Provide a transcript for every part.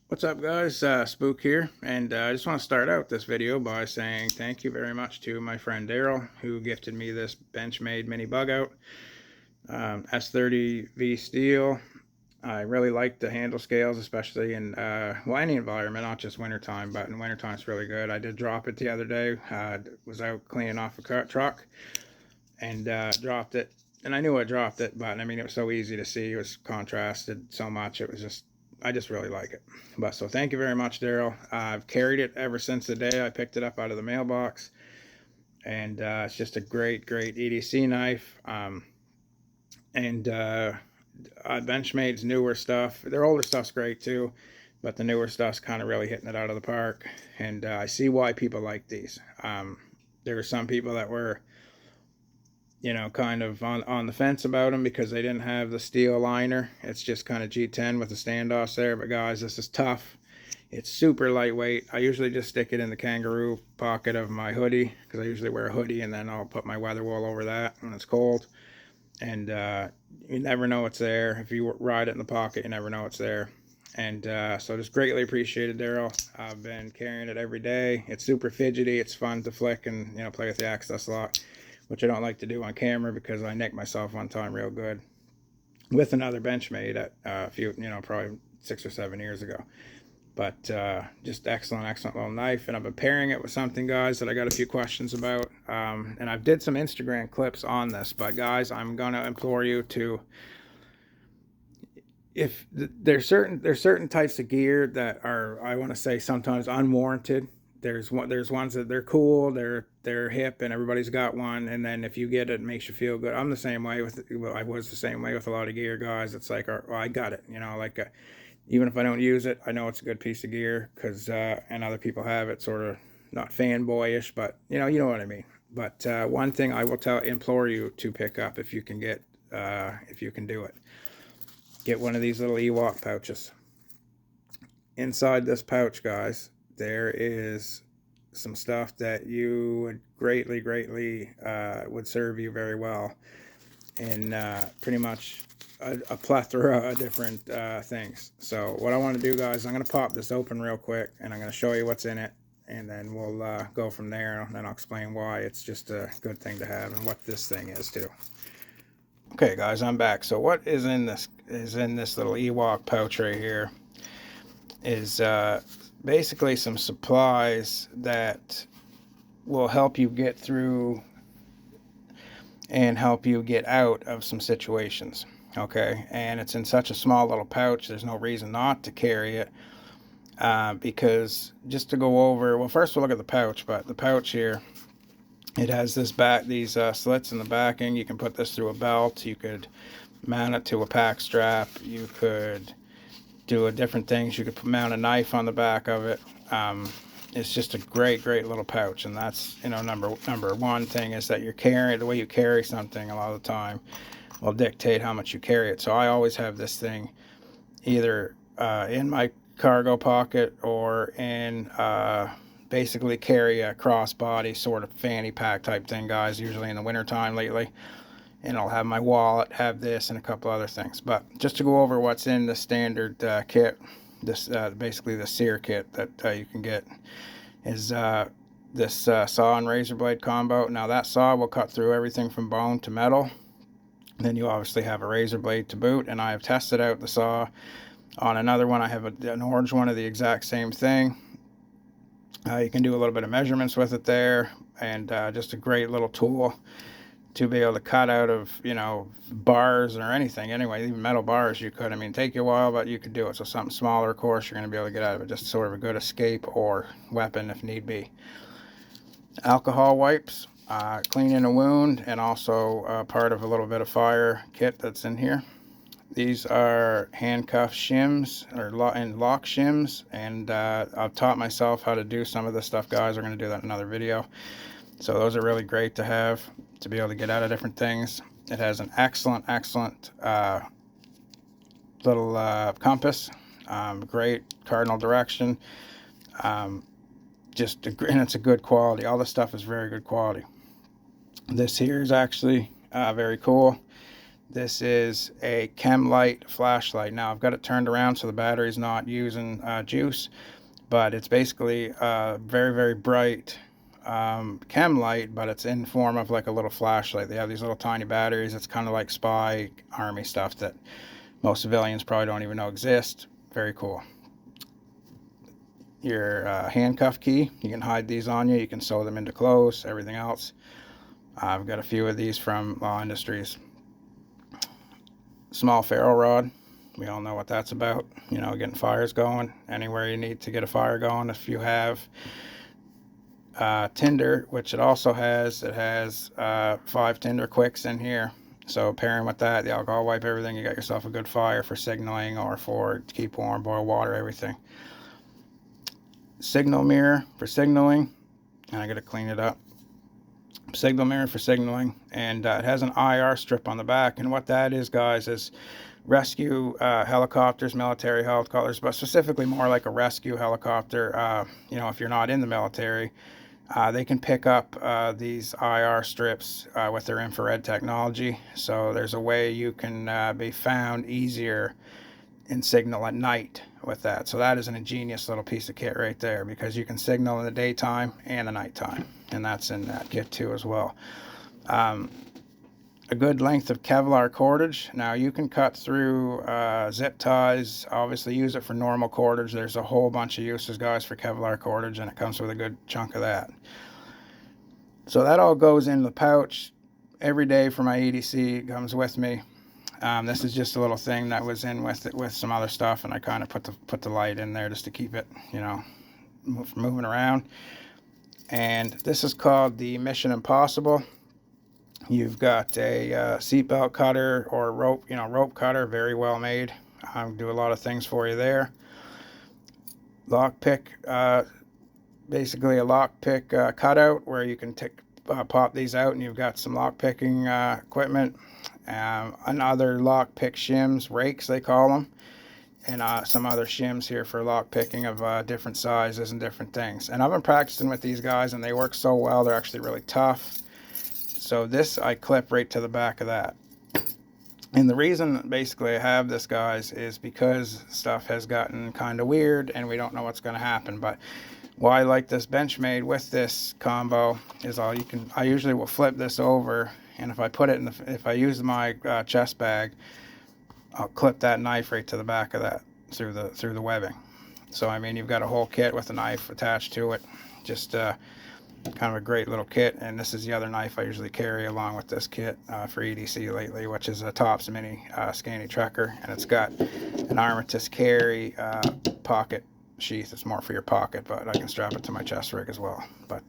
What's up, guys? Spook here, and I just want to start out this video by saying thank you very much to my friend Daryl, who gifted me this Benchmade mini Bugout S30V steel. I really like the handle scales, especially in any environment, not just wintertime, but in wintertime it's really good. I did drop it the other day. Was out cleaning off a truck and dropped it. And I knew I dropped it, but I mean, it was so easy to see. It was contrasted so much. It was just, I just really like it. But so thank you very much, Daryl. I've carried it ever since the day I picked it up out of the mailbox. And it's just a great EDC knife. And Benchmade's newer stuff, their older stuff's great too, but the newer stuff's kind of really hitting it out of the park. And I see why people like these. There were some people that were kind of on the fence about them because they didn't have the steel liner. It's just kind of G10 with the standoffs there. But guys, this is tough. It's super lightweight. I usually just stick it in the kangaroo pocket of my hoodie because I usually wear a hoodie, and then I'll put my weather wool over that when it's cold. And you never know it's there. If you ride it in the pocket, you never know it's there. And so just greatly appreciated, Daryl. I've been carrying it every day. It's super fidgety. It's fun to flick and play with the access lock, which I don't like to do on camera because I nicked myself one time real good with another Benchmade at a few, probably 6 or 7 years ago. But just excellent little knife. And I've been pairing it with something, guys, that I got a few questions about. And I've did some Instagram clips on this, but guys, I'm gonna implore you to, if there's certain types of gear that are, I want to say, sometimes unwarranted. There's ones that they're cool, they're hip, and everybody's got one. And then if you get it, it makes you feel good. I'm the same way with. Well, I was the same way with a lot of gear, guys. It's like, well, I got it. Even if I don't use it, I know it's a good piece of gear because and other people have it. Sort of not fanboyish, but you know what I mean. But one thing I will implore you to pick up if you can if you can do it. Get one of these little Ewok pouches. Inside this pouch, guys, there is some stuff that you would greatly would serve you very well in pretty much a plethora of different things. So what I want to do, guys, I'm going to pop this open real quick, and I'm going to show you what's in it, and then we'll go from there, and then I'll explain why it's just a good thing to have and what this thing is too. Okay, guys, I'm back. So what is in this little Ewok pouch right here is basically some supplies that will help you get through and help you get out of some situations. Okay, and it's in such a small little pouch, there's no reason not to carry it. Because just to go over, well, first we'll look at the pouch. But the pouch here, it has these slits in the backing. You can put this through a belt. You could mount it to a pack strap. You could do different things. You could mount a knife on the back of it. It's just a great little pouch. And that's, number one thing is that the way you carry something a lot of the time will dictate how much you carry it. So I always have this thing either in my cargo pocket or in basically carry a crossbody sort of fanny pack type thing, guys, usually in the wintertime lately. And I'll have my wallet, have this, and a couple other things. But just to go over what's in the standard kit, this basically the SERE kit that you can get is this saw and razor blade combo. Now that saw will cut through everything from bone to metal. Then you obviously have a razor blade to boot, and I have tested out the saw on another one. I have an orange one of the exact same thing. You can do a little bit of measurements with it there, and just a great little tool to be able to cut out of, bars or anything. Anyway, even metal bars you could. I mean, take you a while, but you could do it. So something smaller, of course, you're going to be able to get out of it. Just sort of a good escape or weapon if need be. Alcohol wipes, cleaning a wound, and also part of a little bit of fire kit that's in here. These are handcuff shims and lock shims, and I've taught myself how to do some of this stuff, guys. We're going to do that in another video. So those are really great to have to be able to get out of different things. It has an excellent little compass, great cardinal direction. And it's a good quality. All the stuff is very good quality. This here is actually very cool. This is a chem light flashlight. Now I've got it turned around so the battery's not using juice, but it's basically a very, very bright chem light, but it's in form of like a little flashlight. They have these little tiny batteries. It's kind of like spy army stuff that most civilians probably don't even know exist. Very cool. Your handcuff key, you can hide these on you. You can sew them into clothes, everything else. I've got a few of these from Law Industries. Small ferro rod. We all know what that's about. You know, getting fires going. Anywhere you need to get a fire going. If you have tinder, which it also has, it has 5 tinder quicks in here. So pairing with that, the alcohol wipe, everything, you got yourself a good fire for signaling or for to keep warm, boil water, everything. Signal mirror for signaling, and I gotta clean it up. Signal mirror for signaling, and it has an IR strip on the back. And what that is, guys, is rescue helicopters, military helicopters, but specifically more like a rescue helicopter. You know, if you're not in the military, they can pick up these IR strips with their infrared technology. So there's a way you can be found easier in signal at night with that. So that is an ingenious little piece of kit right there, because you can signal in the daytime and the nighttime, and that's in that kit too as well. A good length of Kevlar cordage. Now you can cut through zip ties, obviously use it for normal cordage. There's a whole bunch of uses, guys, for Kevlar cordage, and it comes with a good chunk of that. So that all goes in the pouch every day for my EDC. It comes with me. This is just a little thing that was in with it with some other stuff, and I kind of put the light in there just to keep it, you know, moving around. And this is called the Mission Impossible. You've got a seatbelt cutter or rope cutter, very well made. Do a lot of things for you there. Lockpick, basically a lockpick cutout where you can pop these out, and you've got some lockpicking equipment. Another lockpick shims, rakes they call them, and some other shims here for lockpicking of different sizes and different things. And I've been practicing with these guys, and they work so well. They're actually really tough. So this I clip right to the back of that. And the reason basically I have this, guys, is because stuff has gotten kind of weird and we don't know what's going to happen. But why I like this Benchmade with this combo is I usually will flip this over, and if I put it in if I use my chest bag, I'll clip that knife right to the back of that through the webbing. So I mean, you've got a whole kit with a knife attached to it. Just kind of a great little kit. And this is the other knife I usually carry along with this kit for EDC lately, which is a Tops Mini Scanny Trekker, and it's got an Armitage carry pocket sheath. It's more for your pocket, but I can strap it to my chest rig as well. But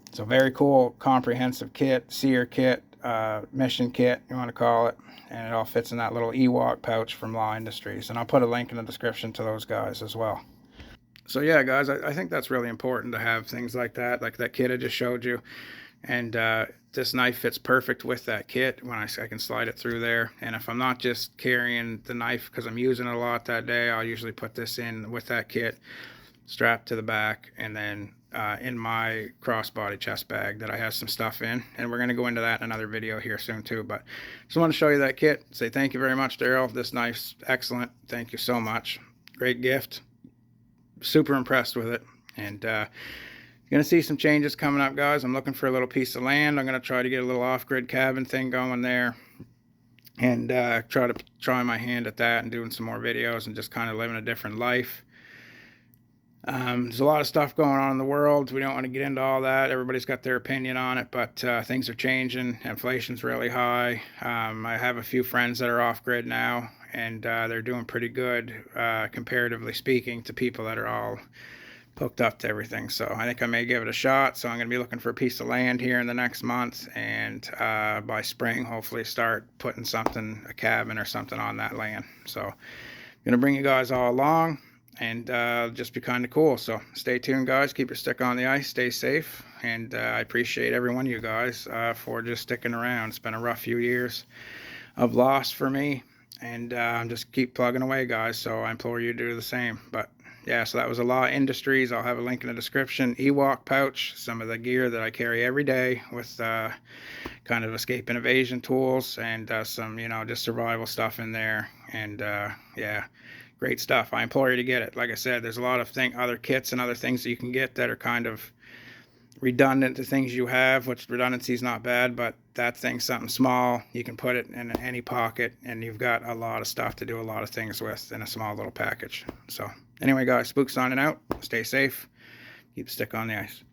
it's a very cool, comprehensive kit, SERE kit, mission kit, you want to call it, and it all fits in that little Ewok pouch from Law Industries. And I'll put a link in the description to those guys as well. So yeah, guys, I think that's really important to have things like that kit I just showed you. And this knife fits perfect with that kit when I can slide it through there. And if I'm not just carrying the knife because I'm using it a lot that day, I'll usually put this in with that kit, strapped to the back, and then in my crossbody chest bag that I have some stuff in. And we're going to go into that in another video here soon too. But just want to show you that kit. Say thank you very much, Daryl. This knife's excellent. Thank you so much. Great gift. Super impressed with it. And you're going to see some changes coming up, guys. I'm looking for a little piece of land. I'm going to try to get a little off-grid cabin thing going there, and try my hand at that and doing some more videos and just kind of living a different life. There's a lot of stuff going on in the world. We don't want to get into all that. Everybody's got their opinion on it, but things are changing. Inflation's really high. I have a few friends that are off-grid now, and they're doing pretty good, comparatively speaking, to people that are all hooked up to everything. So I think I may give it a shot. So I'm going to be looking for a piece of land here in the next month, and by spring, hopefully start putting a cabin or something on that land. So I'm going to bring you guys all along, and just be kind of cool. So stay tuned, guys. Keep your stick on the ice. Stay safe. And I appreciate every one of you guys for just sticking around. It's been a rough few years of loss for me. And just keep plugging away, guys. So I implore you to do the same. But yeah, so that was a Law Industries. I'll have a link in the description. Ewok pouch, some of the gear that I carry every day with kind of escape and evasion tools, and some, you know, just survival stuff in there. And yeah, great stuff. I implore you to get it. Like I said, there's a lot of other kits and other things that you can get that are kind of redundant to things you have, which redundancy is not bad, but that thing's something small. You can put it in any pocket, and you've got a lot of stuff to do a lot of things with in a small little package. So anyway, guys, Spook signing out. Stay safe. Keep the stick on the ice.